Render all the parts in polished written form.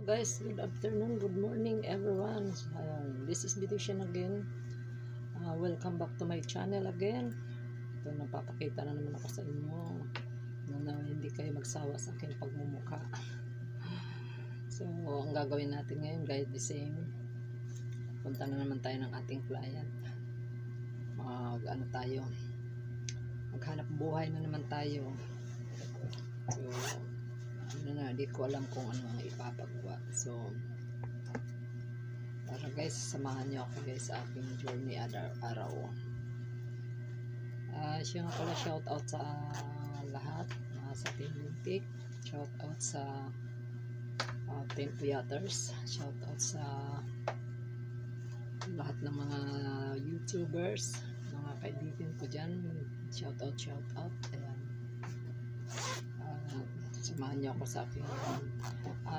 Guys, good afternoon, good morning everyone. This is Bitushan again. Welcome back to my channel again. Ito, napapakita na naman ako sa inyo na hindi kayo magsawa sa aking pagmumukha. So, ang gagawin natin ngayon guys, the same. Punta na naman tayo ng ating client. Maghanap buhay na naman tayo. So, di ko alam kung ano ang ipapagawa. So, para guys, samahan nyo ako guys sa aking journey araw. Siya nga pala, shout out sa lahat sa Team Olympic, shout out sa Team Puyaters, shout out sa lahat ng mga YouTubers, mga kaibigan ko dyan, shout out. Ayan. Samahan niyo ako sa akin.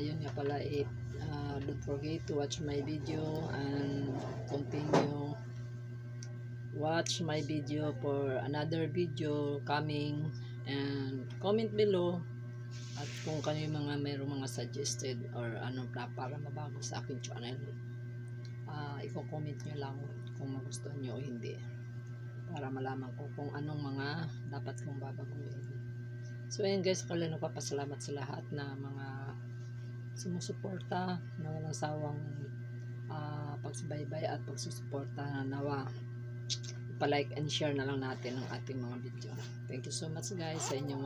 Yun nga pala, don't forget to watch my video and continue watch my video for another video coming, and comment below at kung kayo mayroong mga suggested or ano para mabago sa akin channel. I-comment nyo lang kung magustuhan nyo o hindi, para malaman ko kung anong mga dapat kong babaguhin. So ayan guys, pala nagpapasalamat sa lahat na mga sumusuporta na walang sawang pagsubaybay at pagsusuporta, na nawa pa-like and share na lang natin ang ating mga video. Thank you so much guys sa inyong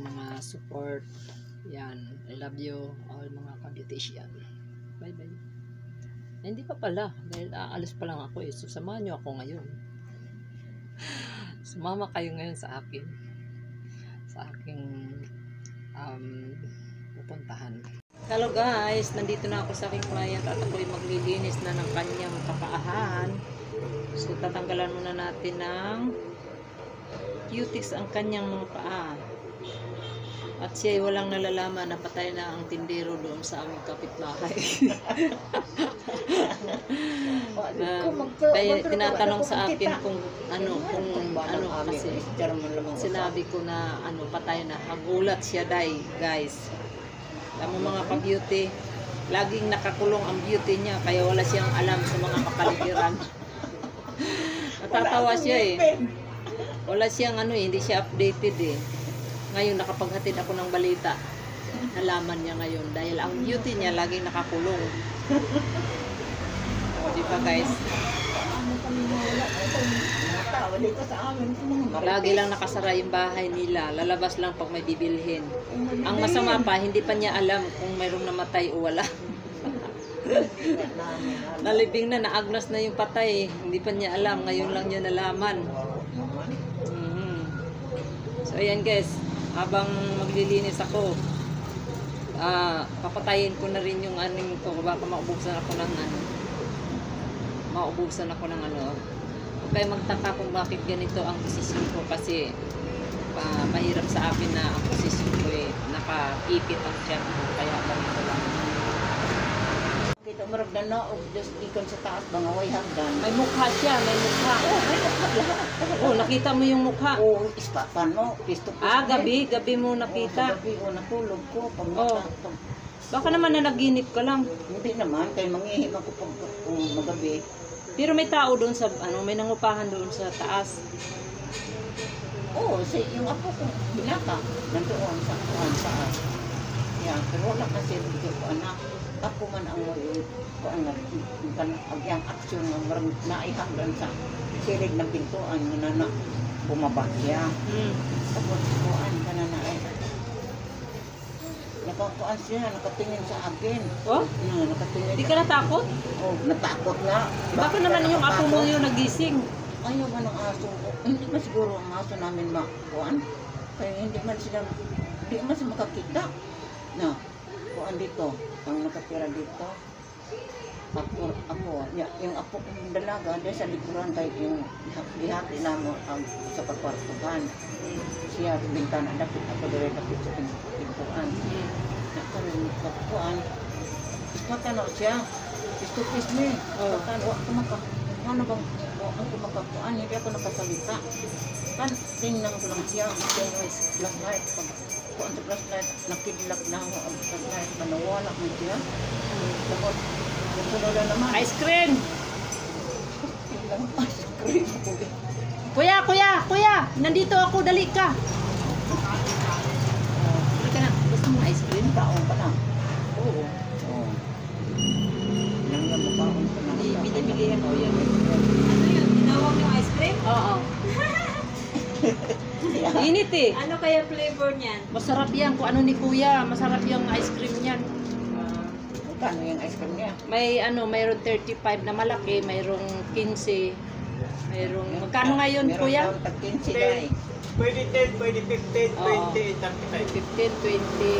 mga support. Yan, I love you all mga ka-beautician. Bye bye. Hindi pa pala, dahil aalis pa lang ako so samahan nyo ako ngayon. Sumama kayo ngayon sa akin, sa aking pupuntahan. Hello guys, nandito na ako sa aking client at ako'y maglilinis na ng kanyang kapaahan. So tatanggalan muna natin ng cuties ang kanyang mga paa. At siya ay walang nalalaman na patay na ang tindero doon sa aming kapitbahay. Kaya tinatanong sa akin kung ano kasi sinabi ko na patay na. Hagulat siya guys. Alam mo mga ka-beauty, laging nakakulong ang beauty niya kaya wala siyang alam sa mga kapaligiran. Natatawa siya wala siyang hindi siya updated Ngayon nakapaghatid ako ng balita, nalaman niya ngayon dahil ang beauty niya laging nakakulong. Di ba guys? Lagi lang nakasara yung bahay nila, lalabas lang pag may bibilhin. Ang masama pa, hindi pa niya alam kung mayroong namatay o wala. Nalibing na, naagnas na yung patay, hindi pa niya alam, ngayon lang niya nalaman. So ayan guys, habang maglilinis ako, papatayin ko na rin yung aning ko, baka maubusan ako ng kaya magtaka kung bakit ganito ang posisyon ko, kasi mahirap sa akin na ang posisyon ko nakaipit ang tiyan ko, kaya ganito lang. Kita marag na o just ikon sa taas mga way hagdan. May mukha siya, may mukha. May mukha lahat. Nakita mo yung mukha? Ispapan mo, pisto. Gabi mo nakita. Gabi natulog ko pag Baka naman nanaginip ka lang. Hindi naman, kaya mangihim ako pag magabi. Pero may tao doon sa may nangupahan doon sa taas. Yung apo ko binata nandoon sa taas. Yeah, pero wala kasi dito ko anak. Ako man ang ang aksyon ng marang naihagdan sa silig ng pintuan na bumaba siya. Tapos kuan ka na nakakuan siya, nakatingin sa akin. Nakatingin. Di ka natakot? Natakot na. Baka naman yung apo mo yung nagising. Ayaw man ang aso. Hindi man siguro ang aso namin makuan. Kaya hindi man sila makakita. Kuan dito, ang nakatira dito. Ako, yung apo kong dalaga, dahil sa likuran kahit yung dihati namin sa pagkwartuhan. Siya, bintana, dapat ako doon dapat sa pintuan. Nakaroon, kuan. Matanaw siya. Istupis ni. Ano bang, ako makakuan, hindi ako nakasalita. Tingnan ko lang siya. Flashlight. kung sa flashlight, nakidlak na ako ang flashlight, manawala mo siya. Tapos, yung sunod na naman, Ice cream! ilang ice cream. Kuya! Nandito ako, dali ka! Dali ka na. Gusto mo ice cream? Taon pa lang. Oo. Oo. Nanggang mabaon pa lang. Binibilihan ko yan. Ano yun? Tinawag yung ice cream? Oo. Init eh. Ano kaya flavor niyan? Masarap yan. Kung ano ni kuya, masarap yung ice cream niyan. Magkano yung ice cream niya? Mayroon 35 na malaki, mayroong 15. Mayroong, magkano ngayon Meron kuya? daw tag 15 na eh. Pwede 10, pwede 15, Oo. 20, 35. 15, 20,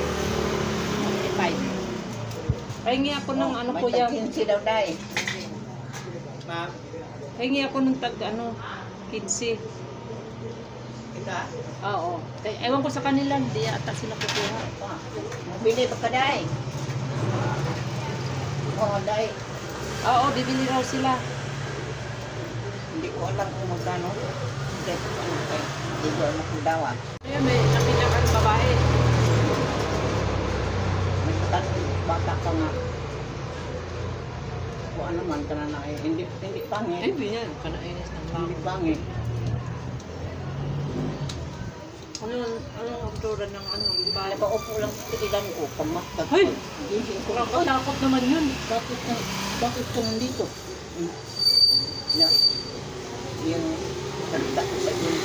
25. Pahingi ako ng ano May kuya. tag 15 daw dahil. Ma'am, Pahingi ako ng tag 15. kita? Oo. Ewan ko sa kanila, hindi ata sila kukuha. Mabili ba ka dahil? Oo dahil. Oo, bibili raw sila. Hindi ko alam kung magkano. Hindi ko alam kayo. Hindi ko alam kung dawa. Kaya may nakita kang babae. May katanong bata ka nga. Kung ano man ka na na eh. Hindi pangit. Hindi yan, kanainis ng Hindi mga. pangit. Anong autora ng babae? Nakaupo lang sa tigilan ko. Pamatag Ay! ko. Gising ko. Kurang takot naman yun. Bakit ka nandito? Na, yung salita ko sa yun.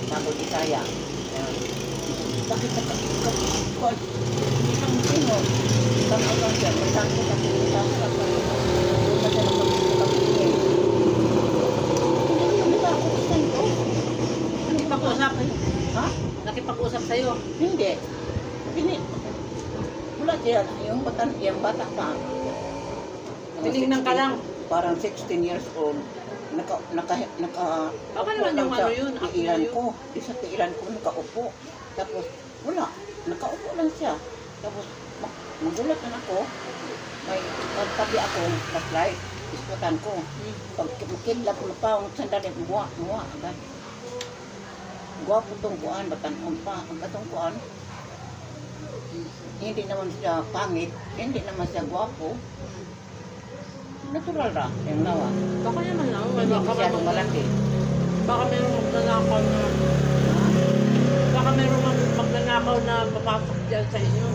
Sabog Isaya. Bakit ka kapikon? Hindi kang sino. Kang abang siya. Masang ko sa pinita ko. Doon na siya nakapikon. Hindi ba ako isan ko? Nakipag-usap. Ha? Nakipag-usap sa'yo. Hindi. Hindi. Wala siya. Yung bata pa. Tinignan ka lang. Parang 16 years old. Baka naman yung ano yun, ako Tiilan yun. ko. Isa tiilan ko nakaupo. Tapos wala. Nakaupo lang siya. Tapos magulat na ako. May pagtabi ako. Flashlight. Isputan ko. Pag makidlap ko na pa. Sandali. Muwa. Agad. Gwapo tong kuan. Batanon pa. Ang katong kuan. Hindi naman siya pangit. Hindi naman siya gwapo. Natural ra. Yung lawa. Baka naman lang. Hindi masyadong malaki. Baka mayroong magnanakaw na. Baka mayroong magnanakaw na papasok dyan sa inyo.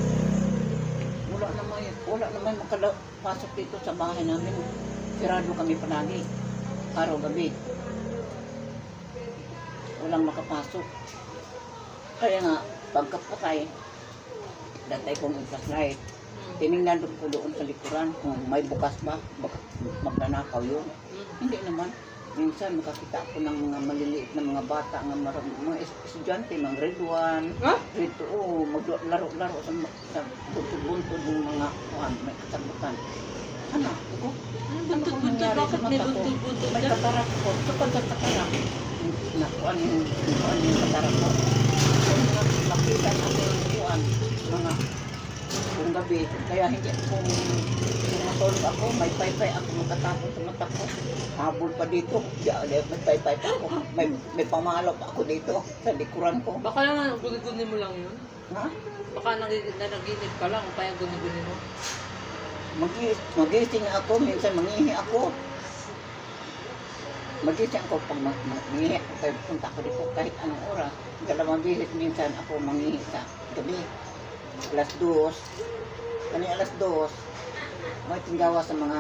Wala naman makapasok dito sa bahay namin. Sirado kami palagi. Araw-gabi. Walang makapasok. Kaya nga, pagkapatay, datay kong flashlight. Tinignan ko doon sa likuran kung may bukas ba, baka magnanakaw yun. Hindi naman. Minsan makakita ako ng mga maliliit na mga bata, mga estudyante, mga grade 1, Ha? grade 2, maglaro-laro sa buntod-buntod ng mga may kasagutan. Ano? Ako? Buntod-buntod. Bakit may buntod-buntod May dyan? katarak ko. Tukad sa katarak. Nakuan yung katarak ko. Makita natin kuan mga kung gabi. Kaya hindi kung matulog ako, may paypay ako magkatapos sa mata ko. Habol pa dito. May paypay pa ako. May pamalo pa ako dito sa likuran ko. Baka naman guni-guni mo lang yun. Ha? Baka nanaginip ka lang kaya guni-guni mo. Magising ako, minsan mangihi ako. Magising ako pag mangihi ako, kaya punta ako dito kahit anong oras. Dalawang bisit minsan ako mangihi sa gabi. Alas 2. Kani alas 2. May tinggawa sa mga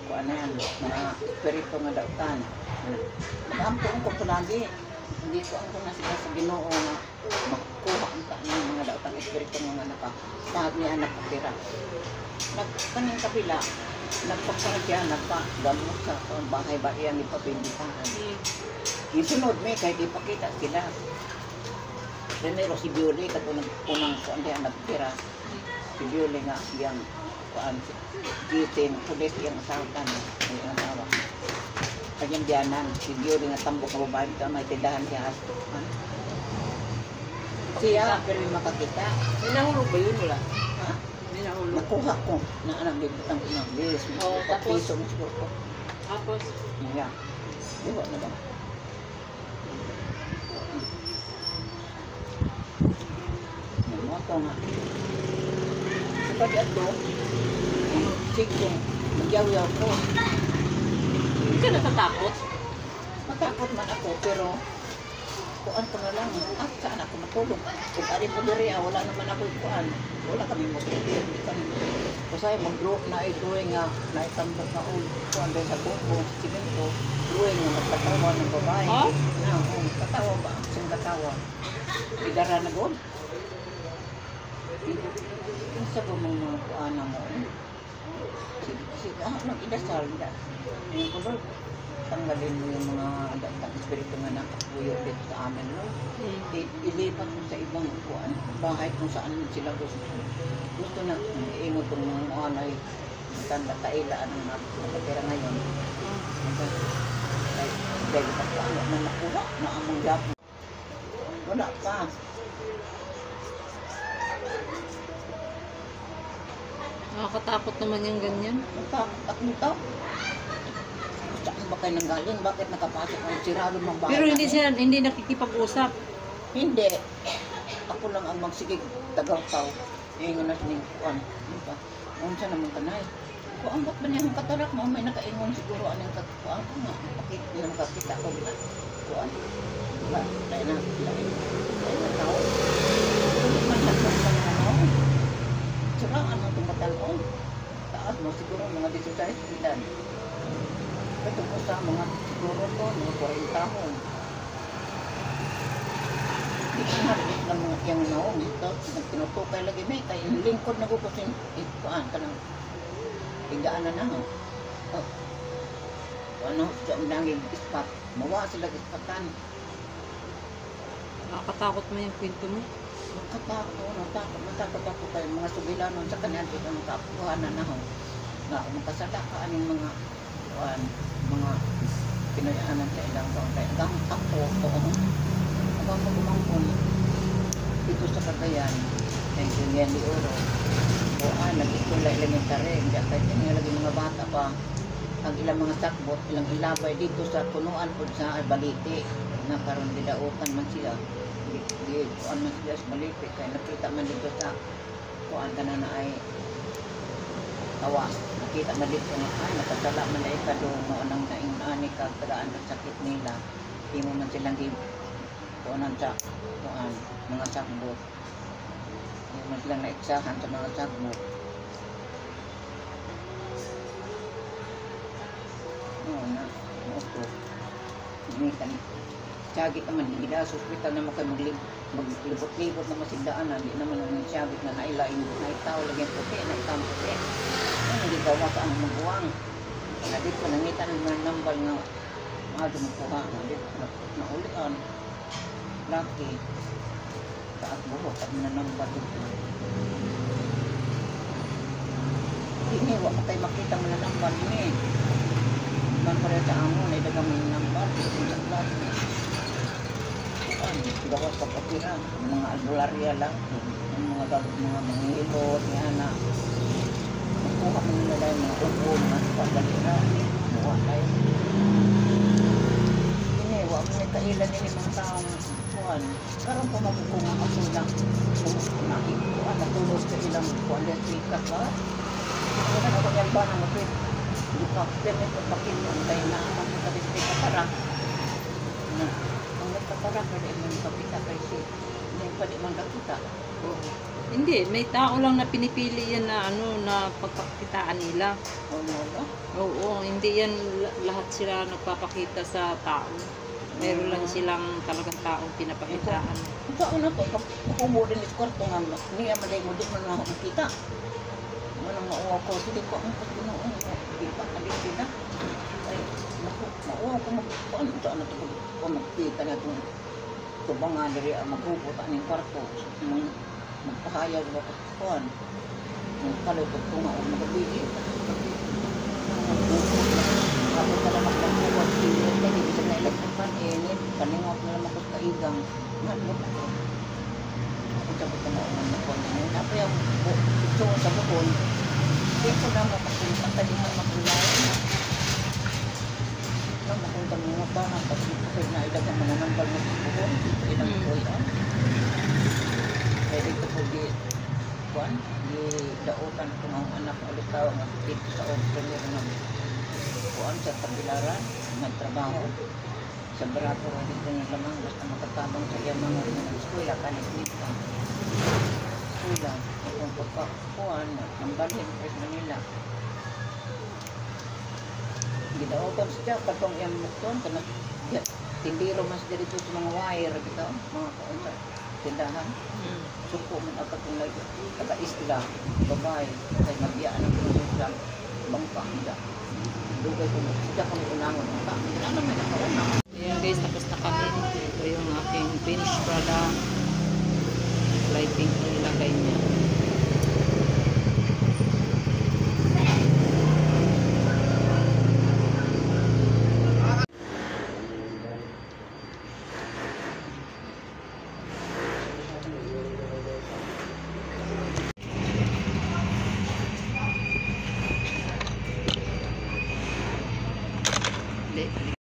kuan na yan, mga espiritu nga dautan. Nag-ampun ko palagi. Hindi ko ang na sila sa Ginoo na makuha ang ng mga dautan espiritu nga nakasahag niya anak kapira. Nagkaning kapila, nagpagparagya, nagpagamot sa bahay ba iyang ipapindihan. Yung sunod may kahit ipakita sila. Primero si Bioli, katulad unang kuan diyan nagtira. Si Bioli nga iyang kuan gitin, pulis iyang asawa na, iyang asawa. Kanyang diyanan, si Bioli nga tambok na babae ka, may tindahan siya hasto. Siya, pero yung makakita. May nahulog ba yun? Wala. Ha? May nahulog. Nakuha ko na anak bibutang ko ng bilis. Oo, tapos? Piso mo siguro ko. Tapos, Di ba na ba? ito nga. Sa pati ato, sigong, magyaw-yaw ko. Hindi ka natatakot? Matakot man ako, pero kuan ko na lang. Saan ako matulog? Kung ari po diri, wala naman ako kuan. Wala kami motivate. Hindi kami kasi mag-draw na drawing nga, naitambok na kuan din sa buko, sa simento, drawing nga magkatawa ng babae. Ha? Katawa ba? Siyang katawa. Idara na gud. Yung sa mga kuan na mo. Sige, nag-idasal. Yung kulor, tanggalin mo yung mga datang espiritu nga nakapuyo dito sa amin, no? Ilipat mo sa ibang kuan, bahay kung saan sila gusto. Gusto na iingot ng mga anay, tanda kailaan ng nakatira ngayon. Dahil pa ko ano na nakuha, na among yapon. Wala pa. Nakakatakot naman yung ganyan. Natakot ako nito. Saan ba kayo nanggaling? Bakit nakapasok ang sirado ng bahay? Pero namin? hindi nakikipag-usap. Hindi. Ako lang ang magsigig tagaw-taw. Ingon na sining kuan. Diba? Unsa naman kanay? Kuan ba't ba niya ang katarak mo? May nakaingon siguro anong kuan ko nga. Bakit yung kakita ko na kuan? Diba? Dahil na tao. Hindi man nagpapang sa mga tao. Suraan mo itong batalon. Taas mo siguro mga 16 ilan. Ito po sa mga siguro ko, mga 40 taon. Hindi ko narinig lang mga kiyang naong ito. Nagtinutukay lagi may kaya yung lingkod na kukusin. Ikuan ka ng higaan na na. Ano, siya ang nanging ispat. Mawa sila ispatan. Nakakatakot mo yung kwento mo. Natakot ako kayo mga subilanon sa kanya dito ang kapuhanan na ho. Nga, makasala ka aning mga pinayaanan sa ilang taon. Kaya hanggang ako, hanggang magumangkon dito sa Cagayan, kay Julian de Oro, nag-ikulay lang yung taring. Kahit yung lagi mga bata pa, ang ilang mga sakbot, ilang ilabay dito sa punuan po sa Balite, na karon didautan man sila. Kuan man sila sa Balite, kaya nakita man dito sa kuan ka na ay tawas. Nakita man dito na nakasala man na ikado mo anang nainani ka tagaan ang sakit nila. Di mo man silang kuanan sa kuan, mga sakbot. Di mo silang naiksahan sa mga sakbot. Siyagit naman, hindi na sa hospital naman kayo maglibot-libot na masigdaan na, hindi naman ang siyagit na nailain, naitaw, lagyan puti, naitaw puti. Hindi gawa sa ang magbuwang. Kaya dito, nangitan ng nambal nga, makuha, naulian, laki, taat buhok, at nanambal dito. Hindi, wala kayo makita mo na nambal niya. Man pa rin sa amo, naidagang mo yung nambal, dito sa laki. Gawas pagkatira, mga albularya lang, mga hilot, na magkuha mo nila dahil mga upo, mga pagkatira, buwa tayo. Iniwa mo may kailan nila mga taong kuhan. Karoon po mapupunga ako lang, nakikuha, natulog sa ilang kuhan, sikat ba? Wala na ko yan ba na mapit? Hindi pa, pero pagpakit mo, tayo na ang magkabistik ka para. Para pwede mong kapita kasi hindi pwede mong kakita. Hindi, may tao lang na pinipili yan na na pagpakitaan nila. Oo, hindi yan lahat sila nagpapakita sa tao. Meron lang silang talagang taong pinapakitaan. Ito na to, kukubo din is kwarto nga, niya maday mo din man ako makita. Manang mauwa ko, hindi ko ang pagbunoon. Hindi pa kalit sila. Ay, mauwa ko magpuan. Saan na ito kung magkita na itong tubangan dari ang magpuputa ng kwarto. Magpahayag na pagpuan. Kalipot ko nga, magpabili. Ako ka lang magpapupot. Hindi bisa na ilag ng paninit. Kaningot na lang ako sa kaigang. Nalot ako. Ako sabot na naungan na po. Ako yung gusto sa bukon. Hindi ko na makapunta. Tadi mo magulayan. Mapunta mga bahan kasi na ilag ang mga nambal na bukon. Ilang bukon. Kaya dito po di kuan di dautan ko ng anak ko ulit tawag nga dito sa Australia ng kuan sa Tagbilaran nagtrabaho sa Bravo dito ng lamang basta makatabang sa iya mga eskwela kanit dito eskwela kung pagkakuan ng balhin sa Manila gidautan siya katong iyang mutuan kana tindiro mas dito sa mga wire bitaw mga kuan sa tindahan suko man apat kung lagi taga-isla babae kay mabiyaan ang sa bangka nila dugay ko siya kami unangon ano may nakauna. Ayan guys, tapos na kami. Ito yung aking finished product. Lighting ko nilagay niya. Hindi.